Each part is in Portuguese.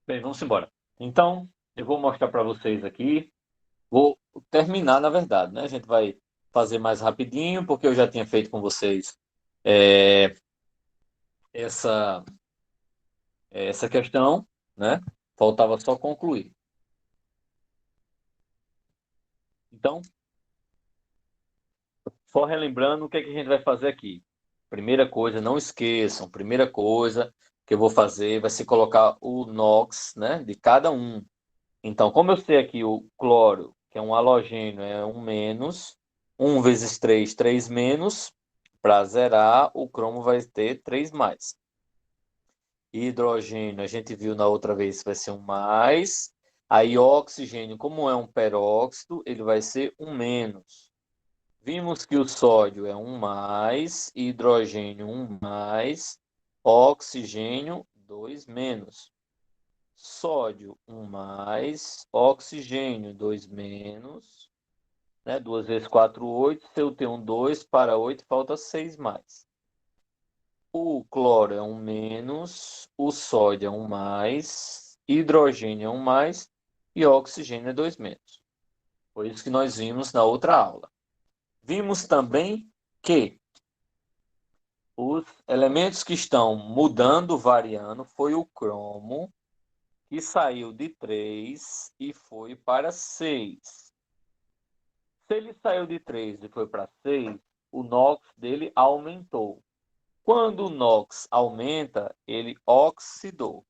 Bem, vamos embora. Então, eu vou mostrar para vocês aqui. Vou terminar, na verdade, né? A gente vai fazer mais rapidinho, porque eu já tinha feito com vocês é, essa, essa questão, né? Faltava só concluir. Então, só relembrando o que é que a gente vai fazer aqui. Primeira coisa, não esqueçam, primeira coisa que eu vou fazer vai ser colocar o NOx, né, de cada um. Então, como eu sei aqui o cloro, que é um halogênio, é um menos, 1 vezes 3, 3 menos, para zerar, o cromo vai ter 3 mais. Hidrogênio, a gente viu na outra vez que vai ser um mais. Aí, oxigênio, como é um peróxido, ele vai ser um menos. Vimos que o sódio é um mais, hidrogênio um mais, oxigênio 2 menos. Sódio um mais, oxigênio 2 menos, né? 2 vezes 4, 8. Se eu tenho um 2 para 8, falta 6 mais. O cloro é um menos, o sódio é um mais, hidrogênio é um mais e oxigênio é 2 menos. Foi isso que nós vimos na outra aula. Vimos também que os elementos que estão mudando, variando, foi o cromo, que saiu de 3 e foi para 6. Se ele saiu de 3 e foi para 6, o NOx dele aumentou. Quando o NOx aumenta, ele oxidou.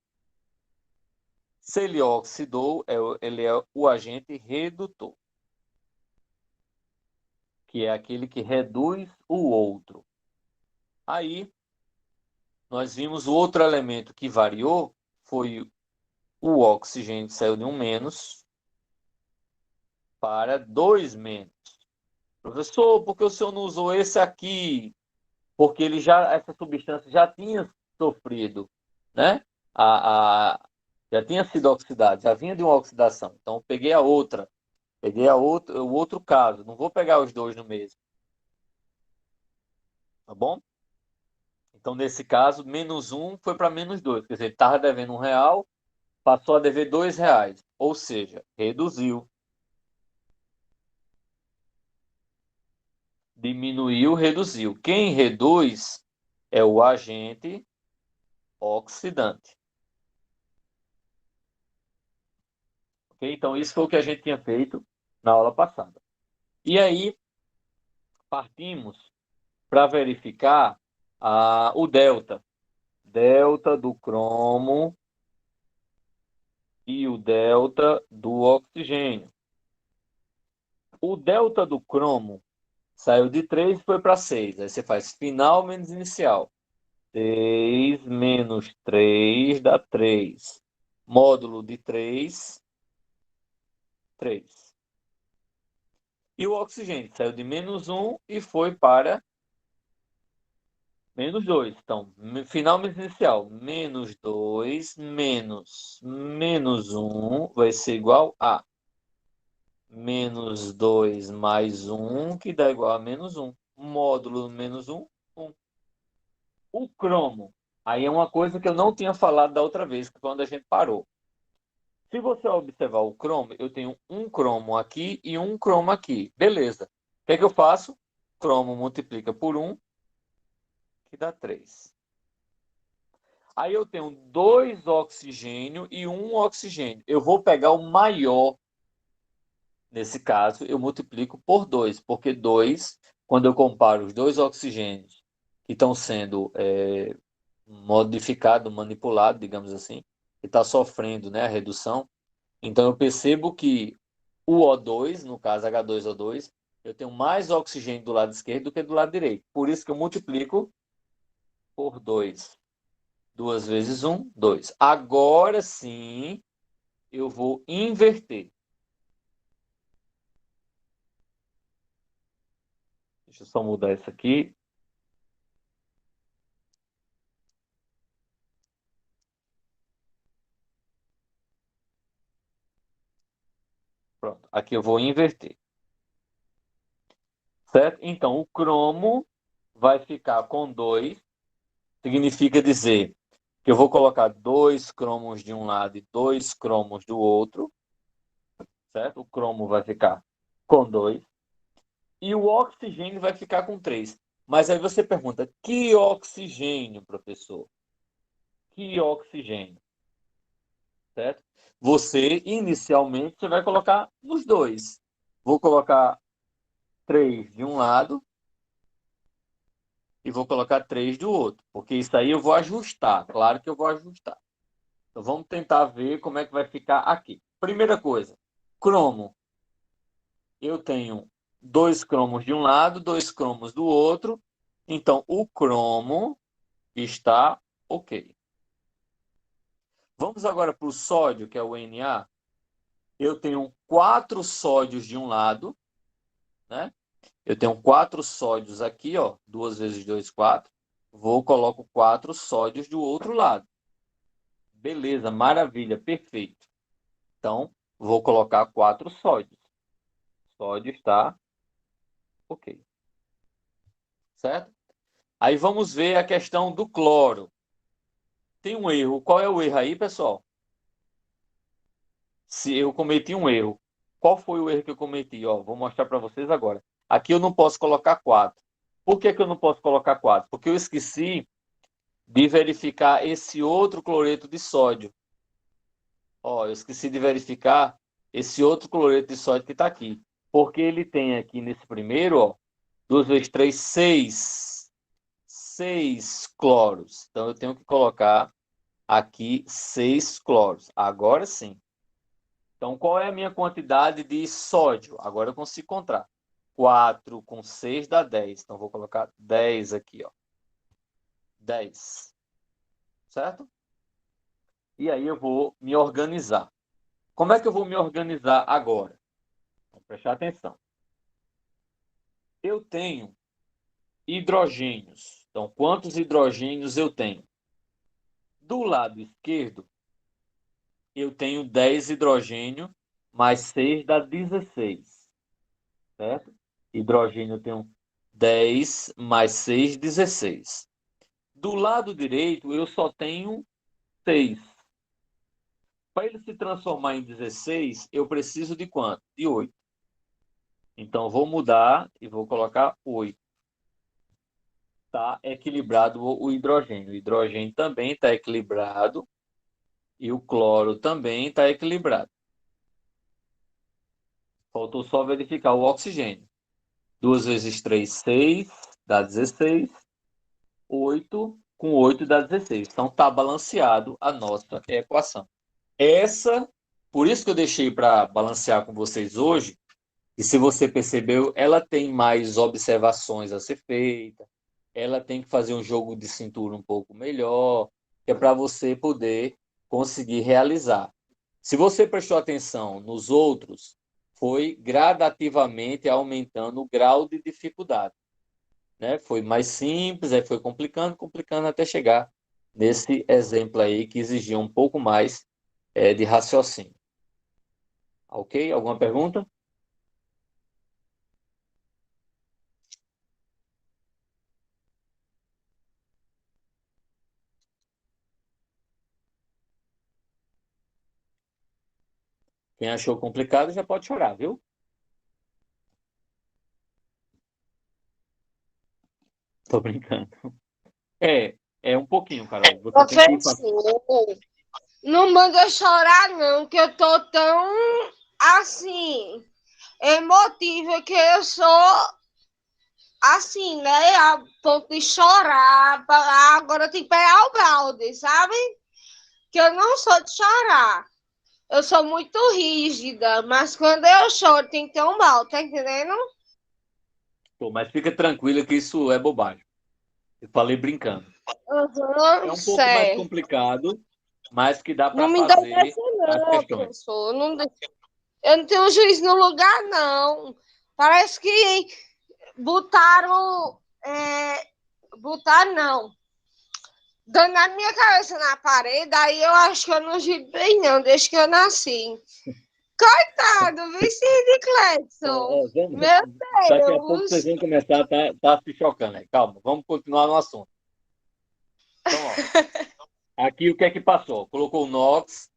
Se ele oxidou, ele é o agente redutor, que é aquele que reduz o outro. Aí, nós vimos o outro elemento que variou, foi o oxigênio, que saiu de um menos para 2 menos. Professor, por que o senhor não usou esse aqui? Porque essa substância já tinha sofrido, né? Já tinha sido oxidada, já vinha de uma oxidação. Então, eu peguei o outro caso. Não vou pegar os dois no mesmo, tá bom? Então, nesse caso, menos um foi para menos dois. Quer dizer, ele estava devendo R$ 1, passou a dever R$ 2. Ou seja, reduziu, diminuiu, reduziu. Quem reduz é o agente oxidante. Ok? Então, isso foi o que a gente tinha feito na aula passada. E aí, partimos para verificar o delta. Delta do cromo e o delta do oxigênio. O delta do cromo saiu de 3 e foi para 6. Aí você faz final menos inicial. 6 menos 3 dá 3. Módulo de 3, 3. E o oxigênio saiu de -1 e foi para -2. Então, final menos inicial. -2 menos -1 vai ser igual a -2 mais 1, que dá igual a -1. Módulo -1, 1. O cromo. Aí é uma coisa que eu não tinha falado da outra vez, que foi quando a gente parou. Se você observar o cromo, eu tenho um cromo aqui e um cromo aqui. Beleza. O que é que eu faço? Cromo multiplica por 1, que dá 3. Aí eu tenho 2 oxigênio e um oxigênio. Eu vou pegar o maior. Nesse caso, eu multiplico por 2, porque 2, quando eu comparo os dois oxigênios que estão sendo modificados, manipulados, digamos assim, que está sofrendo, né, a redução, então eu percebo que o O2, no caso H2O2, eu tenho mais oxigênio do lado esquerdo do que do lado direito. Por isso que eu multiplico por 2. 2 vezes 1, 2. Agora sim, eu vou inverter. Deixa eu só mudar isso aqui. Pronto, aqui eu vou inverter. Certo? Então, o cromo vai ficar com 2, significa dizer que eu vou colocar 2 cromos de um lado e 2 cromos do outro, certo? O cromo vai ficar com 2 e o oxigênio vai ficar com 3. Mas aí você pergunta, que oxigênio, professor? Que oxigênio? Certo? Você, inicialmente, você vai colocar os dois. Vou colocar 3 de um lado e vou colocar 3 do outro, porque isso aí eu vou ajustar, claro que eu vou ajustar. Então vamos tentar ver como é que vai ficar aqui. Primeira coisa, cromo. Eu tenho 2 cromos de um lado, 2 cromos do outro, então o cromo está ok. Vamos agora para o sódio, que é o Na. Eu tenho 4 sódios de um lado, né? Eu tenho 4 sódios aqui, ó, 2 vezes 2, 4. Coloco 4 sódios do outro lado. Beleza, maravilha, perfeito. Então, vou colocar 4 sódios. Sódio está ok. Certo? Aí vamos ver a questão do cloro. Tem um erro. Qual é o erro aí, pessoal? Se eu cometi um erro. Qual foi o erro que eu cometi? Ó, vou mostrar para vocês agora. Aqui eu não posso colocar 4. Por que eu não posso colocar 4? Porque eu esqueci de verificar esse outro cloreto de sódio. Ó, eu esqueci de verificar esse outro cloreto de sódio que está aqui. Porque ele tem aqui nesse primeiro, ó, 2 vezes 3, 6. 6 cloros. Então eu tenho que colocar aqui 6 cloros. Agora sim. Então, qual é a minha quantidade de sódio? Agora eu consigo encontrar. 4 com 6 dá 10. Então, vou colocar 10 aqui, ó. 10. Certo? E aí eu vou me organizar. Como é que eu vou me organizar agora? Vamos prestar atenção. Eu tenho hidrogênios. Então, quantos hidrogênios eu tenho? Do lado esquerdo, eu tenho 10 hidrogênio, mais 6 dá 16. Certo? Hidrogênio eu tenho 10 mais 6, 16. Do lado direito, eu só tenho 6. Para ele se transformar em 16, eu preciso de quanto? De 8. Então, vou mudar e vou colocar 8. Está equilibrado o hidrogênio. O hidrogênio também está equilibrado e o cloro também está equilibrado. Faltou só verificar o oxigênio. 2 vezes 3, 6, dá 16. 8 com 8 dá 16. Então, está balanceado a nossa equação. Por isso que eu deixei para balancear com vocês hoje, e se você percebeu, ela tem mais observações a ser feita, ela tem que fazer um jogo de cintura um pouco melhor, que é para você poder conseguir realizar. Se você prestou atenção nos outros, foi gradativamente aumentando o grau de dificuldade, né? Foi mais simples, aí foi complicando, complicando até chegar nesse exemplo aí que exigia um pouco mais de raciocínio. Ok? Alguma pergunta? Quem achou complicado já pode chorar, viu? Tô brincando. É um pouquinho, Carol. Você tem que fazer. Professor, não manda chorar, não, que eu tô tão assim, emotiva que eu sou assim, né? A ponto de chorar. Agora tem que pegar o balde, sabe? Que eu não sou de chorar. Eu sou muito rígida, mas quando eu choro tem que ter um balde, tá entendendo? Pô, mas fica tranquila que isso é bobagem. Eu falei brincando. É Uhum, um pouco mais certo. complicado, mas que dá Não para me dá fazer dessa, as não, questões. professor. Não, eu não tenho juiz no lugar, não. Parece que botaram. Botaram, não. Dando a minha cabeça na parede, aí eu acho que eu não giro bem, não, desde que eu nasci. Coitado, Vicente Cledson. Meu Daqui a pouco vocês Deus. vão começar a tá se chocando aí. Calma, vamos continuar no assunto. Então, ó. Aqui o que é que passou? Colocou o NOx,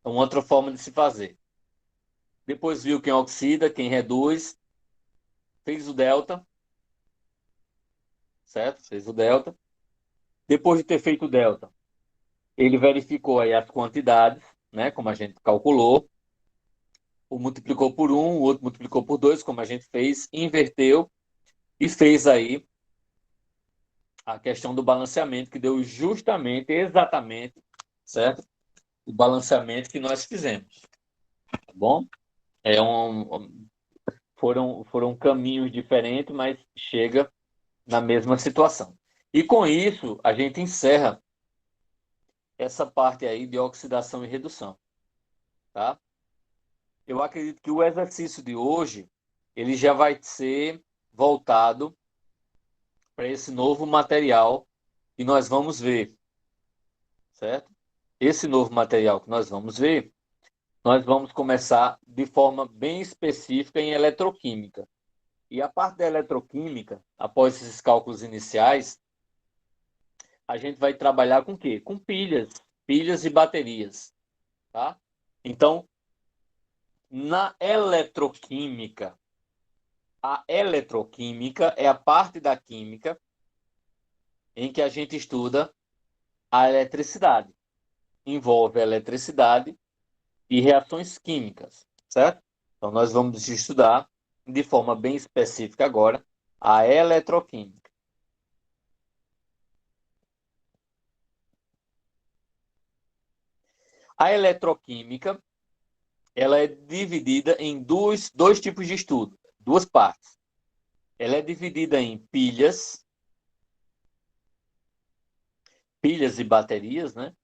é uma outra forma de se fazer. Depois viu quem oxida, quem reduz, fez o delta, certo? Fez o delta. Depois de ter feito o delta, ele verificou aí as quantidades, né? Como a gente calculou. Um multiplicou por um, o outro multiplicou por dois, como a gente fez, inverteu e fez aí a questão do balanceamento, que deu justamente, exatamente, certo? O balanceamento que nós fizemos, tá bom? Foram caminhos diferentes, mas chega na mesma situação. E com isso, a gente encerra essa parte aí de oxidação e redução, tá? Eu acredito que o exercício de hoje, ele já vai ser voltado para esse novo material que nós vamos ver, certo? Esse novo material que nós vamos ver, nós vamos começar de forma bem específica em eletroquímica. E a parte da eletroquímica, após esses cálculos iniciais, a gente vai trabalhar com o quê? Com pilhas, pilhas e baterias, tá? Então, na eletroquímica, a eletroquímica é a parte da química em que a gente estuda a eletricidade. Envolve a eletricidade e reações químicas, certo? Então, nós vamos estudar de forma bem específica agora a eletroquímica. A eletroquímica, ela é dividida em dois tipos de estudo, duas partes. Ela é dividida em pilhas e baterias, né?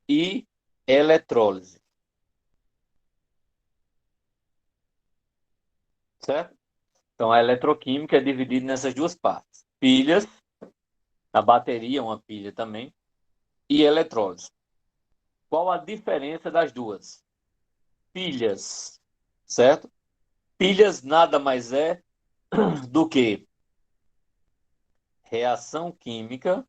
E eletrólise, certo? Então, a eletroquímica é dividida nessas duas partes. Pilhas, a bateria é uma pilha também, e eletrólise. Qual a diferença das duas? Pilhas, certo? Pilhas nada mais é do que reação química,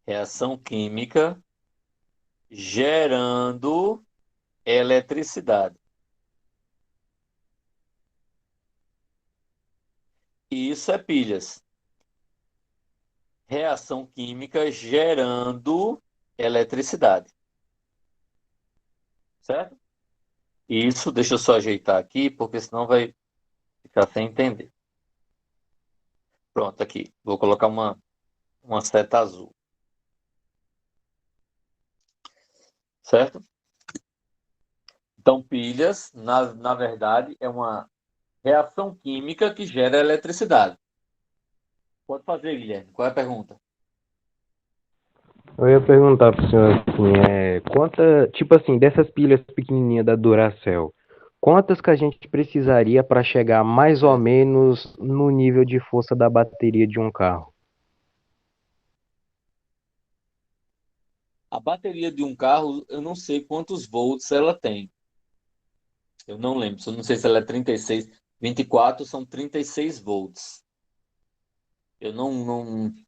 reação química gerando eletricidade. Isso é pilhas. Reação química gerando eletricidade, certo? Isso, deixa eu só ajeitar aqui, porque senão vai ficar sem entender. Pronto, aqui. Vou colocar uma seta azul, certo? Então, pilhas, na verdade, é uma reação química que gera eletricidade. Pode fazer, Guilherme. Qual é a pergunta? Eu ia perguntar pro senhor assim, tipo assim, dessas pilhas pequenininhas da Duracell, quantas que a gente precisaria para chegar mais ou É. menos no nível de força da bateria de um carro? A bateria de um carro, eu não sei quantos volts ela tem. Eu não lembro. Eu não sei se ela é 36. 24 são 36 volts. Eu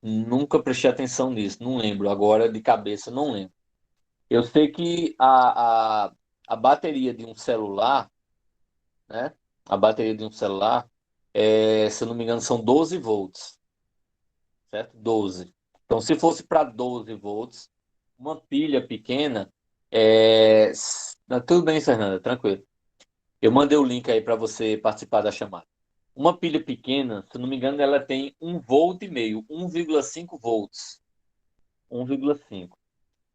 nunca prestei atenção nisso. Não lembro. Agora, de cabeça, eu não lembro. Eu sei que a bateria de um celular, né? A bateria de um celular, se eu não me engano, são 12 volts, certo? 12. Então, se fosse para 12 volts, uma pilha pequena, tudo bem, Fernanda, tranquilo. Eu mandei o link aí para você participar da chamada. Uma pilha pequena, se eu não me engano, ela tem 1,5 volt, 1,5 volts. 1,5.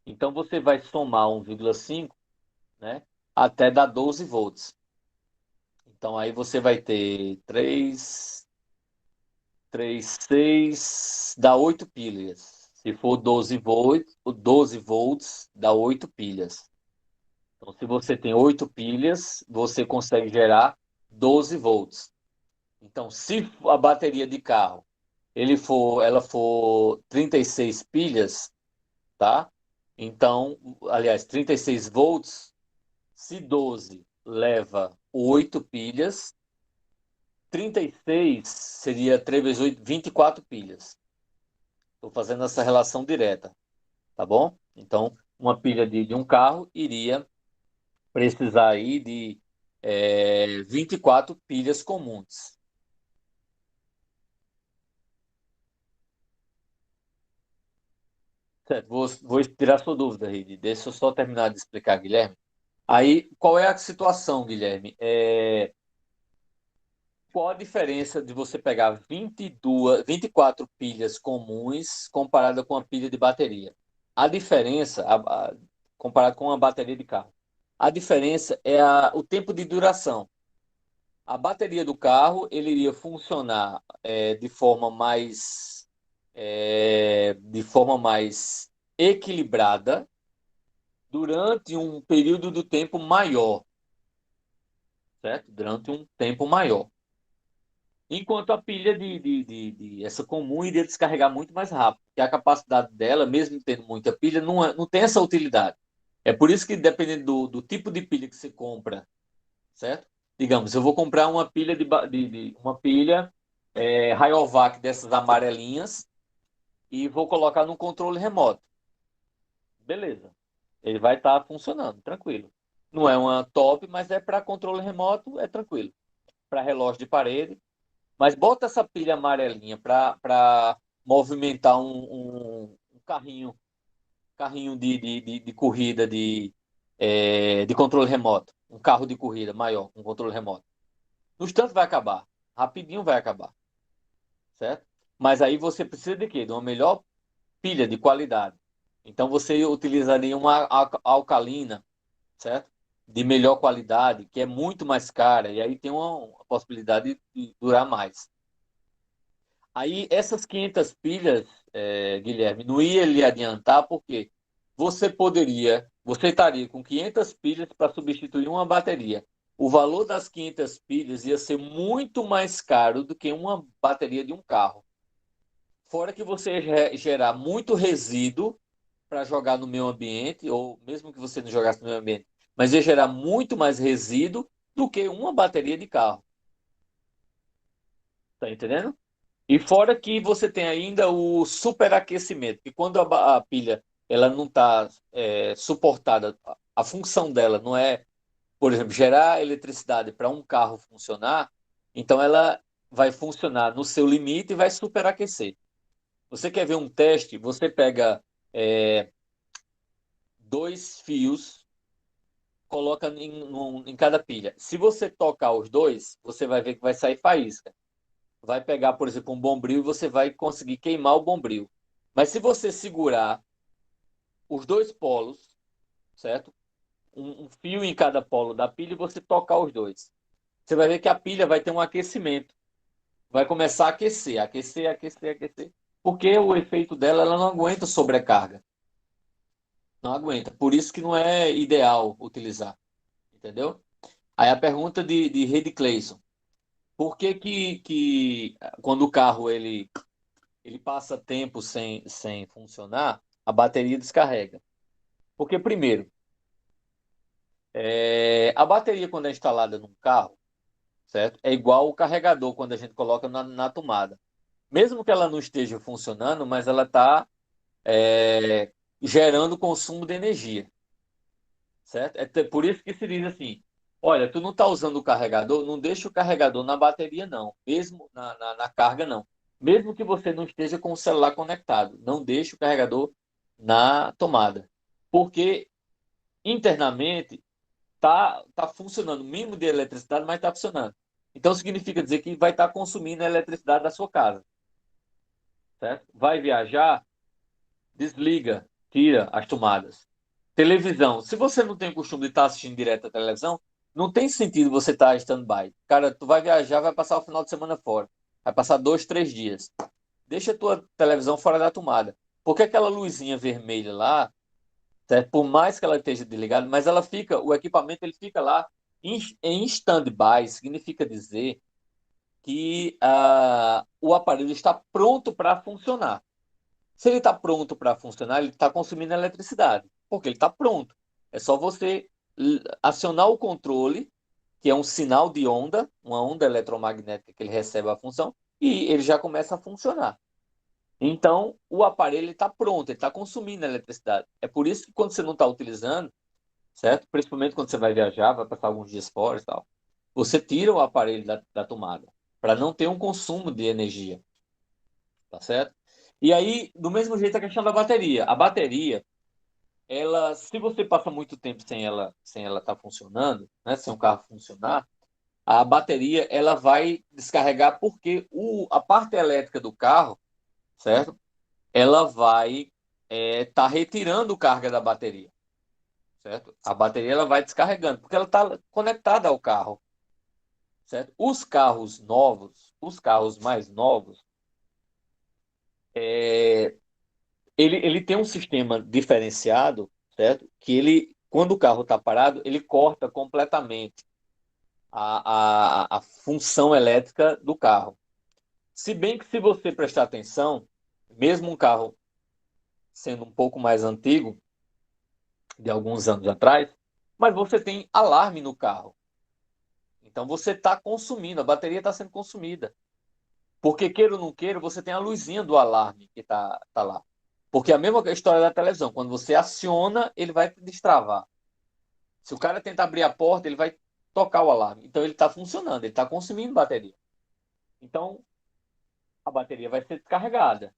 Então, você vai somar 1,5, né? Até dar 12 volts. Então aí você vai ter 3, 6, dá 8 pilhas. Se for 12 volts, dá 8 pilhas. Então se você tem 8 pilhas, você consegue gerar 12 volts. Então se a bateria de carro ela for 36 pilhas, tá? Então, aliás, 36 volts, se 12 leva 8 pilhas, 36 seria 3 vezes 8, 24 pilhas. Estou fazendo essa relação direta, tá bom? Então, uma pilha de um carro iria precisar aí de 24 pilhas comuns. Certo, vou tirar sua dúvida, Ride. Deixa eu só terminar de explicar, Guilherme. Aí, qual é a situação, Guilherme? Qual a diferença de você pegar 24 pilhas comuns comparada com a pilha de bateria? A diferença, comparado com uma bateria de carro, a diferença é o tempo de duração. A bateria do carro ele iria funcionar de forma mais equilibrada durante um período do tempo maior, certo? Durante um tempo maior. Enquanto a pilha essa comum iria descarregar muito mais rápido, porque a capacidade dela, mesmo tendo muita pilha, não tem essa utilidade. É por isso que, dependendo do tipo de pilha que você compra, certo? Digamos, eu vou comprar uma pilha uma pilha Rayovac dessas amarelinhas e vou colocar no controle remoto. Beleza. Ele vai estar funcionando, tranquilo. Não é uma top, mas é para controle remoto, é tranquilo. Para relógio de parede. Mas bota essa pilha amarelinha para movimentar um carrinho de corrida de controle remoto. Um carro de corrida maior, com controle remoto. No instante vai acabar. Rapidinho vai acabar. Certo? Mas aí você precisa de quê? De uma melhor pilha de qualidade. Então você utilizaria uma alcalina, certo? De melhor qualidade, que é muito mais cara, e aí tem uma possibilidade de durar mais. Aí essas 500 pilhas, Guilherme, não ia lhe adiantar, porque você estaria com 500 pilhas para substituir uma bateria. O valor das 500 pilhas ia ser muito mais caro do que uma bateria de um carro. Fora que você ia gerar muito resíduo para jogar no meio ambiente, ou mesmo que você não jogasse no meio ambiente, mas ia gerar muito mais resíduo do que uma bateria de carro. Tá entendendo? E fora que você tem ainda o superaquecimento, que quando a pilha ela não está suportada, a função dela não é, por exemplo, gerar eletricidade para um carro funcionar, então ela vai funcionar no seu limite e vai superaquecer. Você quer ver um teste? Você pega dois fios, coloca em cada pilha. Se você tocar os dois, você vai ver que vai sair faísca. Vai pegar, por exemplo, um bombril e você vai conseguir queimar o bombril. Mas se você segurar os dois polos, certo? Um fio em cada polo da pilha e você tocar os dois. Você vai ver que a pilha vai ter um aquecimento. Vai começar a aquecer, aquecer, aquecer, aquecer. Porque o efeito dela, ela não aguenta sobrecarga. Não aguenta. Por isso que não é ideal utilizar. Entendeu? Aí a pergunta de Rede Cleison. Por que quando o carro ele passa tempo sem funcionar, a bateria descarrega? Porque, primeiro, a bateria, quando é instalada num carro, certo? É igual o carregador quando a gente coloca na tomada. Mesmo que ela não esteja funcionando, mas ela está gerando consumo de energia, certo? Por isso que se diz assim: olha, tu não está usando o carregador, não deixa o carregador na bateria, não. Mesmo na carga, não. Mesmo que você não esteja com o celular conectado, não deixe o carregador na tomada. Porque internamente tá funcionando, o mínimo de eletricidade, mas está funcionando. Então significa dizer que vai estar consumindo a eletricidade da sua casa. Certo? Vai viajar, desliga, tira as tomadas. Televisão. Se você não tem o costume de estar assistindo direto a televisão, não tem sentido você estar em stand-by. Cara, tu vai viajar, vai passar o final de semana fora. Vai passar 2, 3 dias. Deixa a tua televisão fora da tomada. Porque aquela luzinha vermelha lá, certo? Por mais que ela esteja desligada, mas o equipamento ele fica lá em stand-by, significa dizer que o aparelho está pronto para funcionar. Se ele está pronto para funcionar, ele está consumindo eletricidade, porque ele está pronto. É só você acionar o controle, que é um sinal de onda, uma onda eletromagnética que ele recebe a função, e ele já começa a funcionar. Então, o aparelho está pronto, ele está consumindo eletricidade. É por isso que quando você não está utilizando, certo? Principalmente quando você vai viajar, vai passar alguns dias fora e tal, você tira o aparelho da tomada, para não ter um consumo de energia, tá certo? E aí, do mesmo jeito, a questão da bateria. A bateria, ela, se você passa muito tempo sem ela estar funcionando, né, sem o carro funcionar, a bateria ela vai descarregar porque a parte elétrica do carro, certo? Ela vai tá retirando carga da bateria, certo? A bateria ela vai descarregando porque ela está conectada ao carro, certo? Os carros novos, os carros mais novos, ele tem um sistema diferenciado, certo? Que ele, quando o carro está parado, ele corta completamente a função elétrica do carro. Se bem que se você prestar atenção, mesmo um carro sendo um pouco mais antigo, de alguns anos atrás, mas você tem alarme no carro. Então você está consumindo, a bateria está sendo consumida. Porque queira ou não queira, você tem a luzinha do alarme que tá lá. Porque a mesma história da televisão, quando você aciona, ele vai destravar. Se o cara tentar abrir a porta, ele vai tocar o alarme. Então ele está funcionando, ele está consumindo bateria. Então a bateria vai ser descarregada.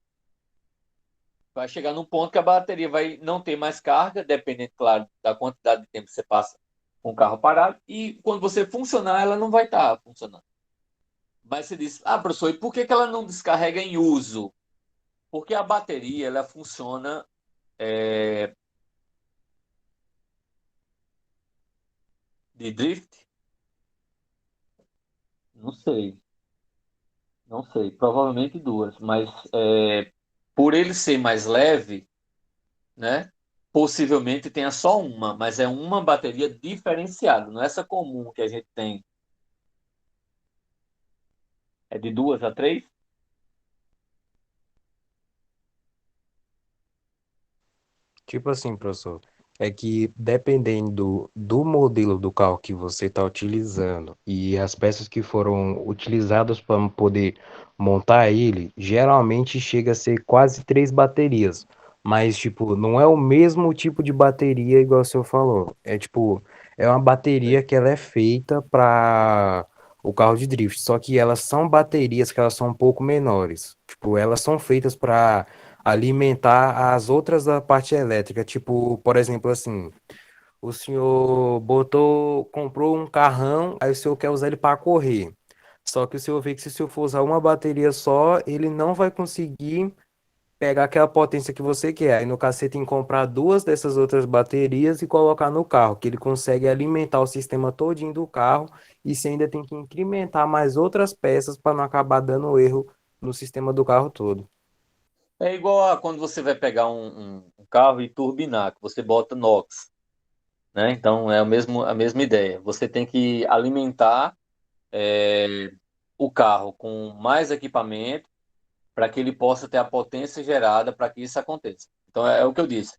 Vai chegar num ponto que a bateria vai não ter mais carga, dependendo, claro, da quantidade de tempo que você passa com o carro parado. E quando você funcionar, ela não vai estar funcionando. Mas você diz, professor, e por que ela não descarrega em uso? Porque a bateria ela funciona de drift? Não sei, não sei. Provavelmente duas, mas por ele ser mais leve, né? Possivelmente tenha só uma, mas é uma bateria diferenciada, não é essa comum que a gente tem. É de 2 a 3? Tipo assim, professor, é que dependendo do modelo do carro que você está utilizando e as peças que foram utilizadas para poder montar ele, geralmente chega a ser quase 3 baterias. Mas, tipo, não é o mesmo tipo de bateria igual o senhor falou. É tipo, é uma bateria que ela é feita para o carro de drift. Só que elas são baterias que elas são um pouco menores. Tipo, elas são feitas para alimentar as outras da parte elétrica. Tipo, por exemplo, assim, o senhor comprou um carrão, aí o senhor quer usar ele para correr. Só que o senhor vê que se o senhor for usar uma bateria só, ele não vai conseguir pegar aquela potência que você quer. Aí no caso você tem que comprar duas dessas outras baterias e colocar no carro, que ele consegue alimentar o sistema todinho do carro e você ainda tem que incrementar mais outras peças para não acabar dando erro no sistema do carro todo. É igual a quando você vai pegar um carro e turbinar, que você bota NOx, né? Então é a mesma ideia. Você tem que alimentar o carro com mais equipamento para que ele possa ter a potência gerada para que isso aconteça. Então é o que eu disse.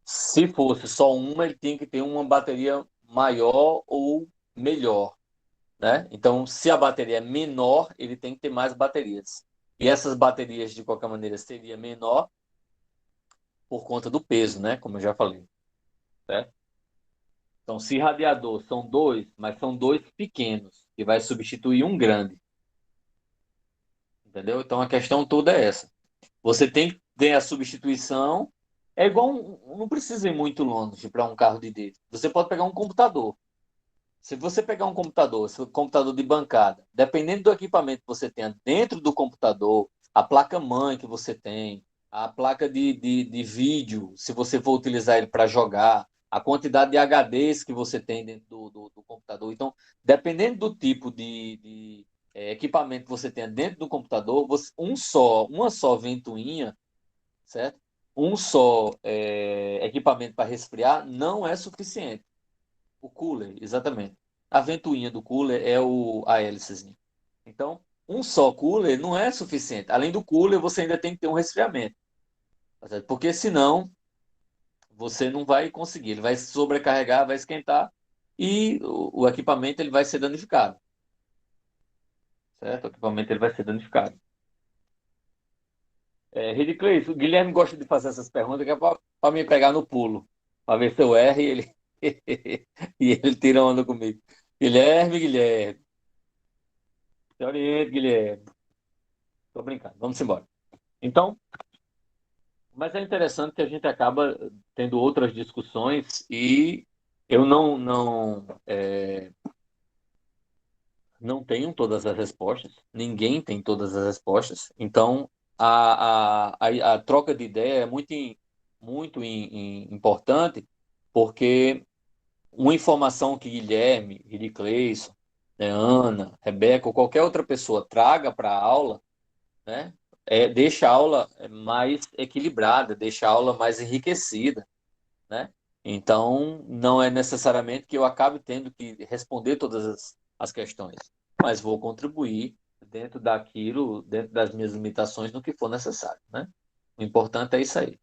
Se fosse só uma, ele tinha que ter uma bateria maior ou melhor, né? Então, se a bateria é menor, ele tem que ter mais baterias. E essas baterias, de qualquer maneira, seria menor por conta do peso, né? Como eu já falei, certo? Então, se radiador são dois, mas são dois pequenos, que vai substituir um grande, entendeu? Então, a questão toda é essa. Você tem que ter a substituição. É igual, não precisa ir muito longe para um carro de diesel. Você pode pegar um computador. Se você pegar um computador, se for um computador de bancada, dependendo do equipamento que você tenha dentro do computador, a placa-mãe que você tem, a placa de vídeo, se você for utilizar ele para jogar, a quantidade de HDs que você tem dentro do computador. Então, dependendo do tipo de equipamento que você tenha dentro do computador, uma só ventoinha, certo? Um só equipamento para resfriar não é suficiente. O cooler, exatamente. A ventoinha do cooler é a hélicezinha. Então, um só cooler não é suficiente. Além do cooler, você ainda tem que ter um resfriamento. Tá certo? Porque senão, você não vai conseguir. Ele vai sobrecarregar, vai esquentar e o equipamento ele vai ser danificado, certo? O equipamento ele vai ser danificado. Ridicleis, o Guilherme gosta de fazer essas perguntas que é para me pegar no pulo, para ver se eu erro e ele, e ele tira onda comigo. Guilherme, se oriente, Guilherme. Tô brincando, vamos embora. Então, mas é interessante que a gente acaba tendo outras discussões e eu não tenho todas as respostas, ninguém tem todas as respostas, então a troca de ideia é muito importante, porque uma informação que Guilherme, Cleison, né, Ana, Rebeca ou qualquer outra pessoa traga para a aula, né, deixa a aula mais equilibrada, deixa a aula mais enriquecida, né? Então, não é necessariamente que eu acabe tendo que responder todas as questões, mas vou contribuir dentro daquilo, dentro das minhas limitações, no que for necessário, né? O importante é isso aí.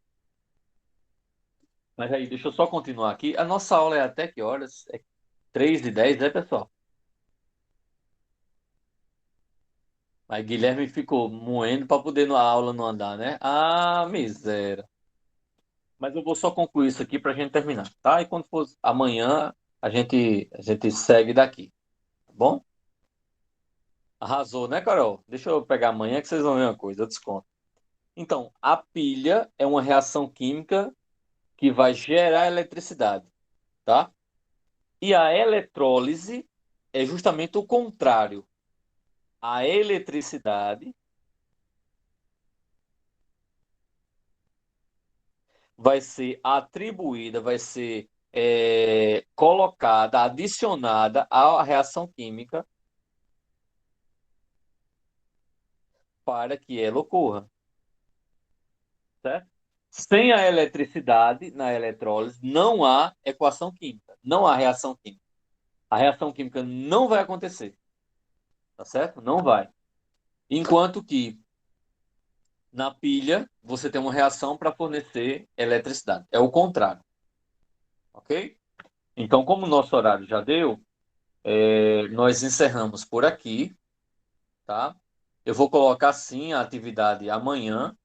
Mas aí, deixa eu só continuar aqui. A nossa aula é até que horas? É 3h10, né, pessoal? Mas Guilherme ficou moendo para poder a aula não andar, né? Ah, miséria. Mas eu vou só concluir isso aqui para a gente terminar, tá? E quando for amanhã, a gente segue daqui, tá bom? Arrasou, né, Carol? Deixa eu pegar amanhã que vocês vão ver uma coisa, eu desconto. Então, a pilha é uma reação química que vai gerar eletricidade, tá? E a eletrólise é justamente o contrário. A eletricidade vai ser atribuída, vai ser colocada, adicionada à reação química para que ela ocorra, certo? Sem a eletricidade na eletrólise, não há equação química, não há reação química. A reação química não vai acontecer, tá certo? Não vai. Enquanto que na pilha você tem uma reação para fornecer eletricidade. É o contrário, ok? Então, como o nosso horário já deu, nós encerramos por aqui, tá? Eu vou colocar sim a atividade amanhã,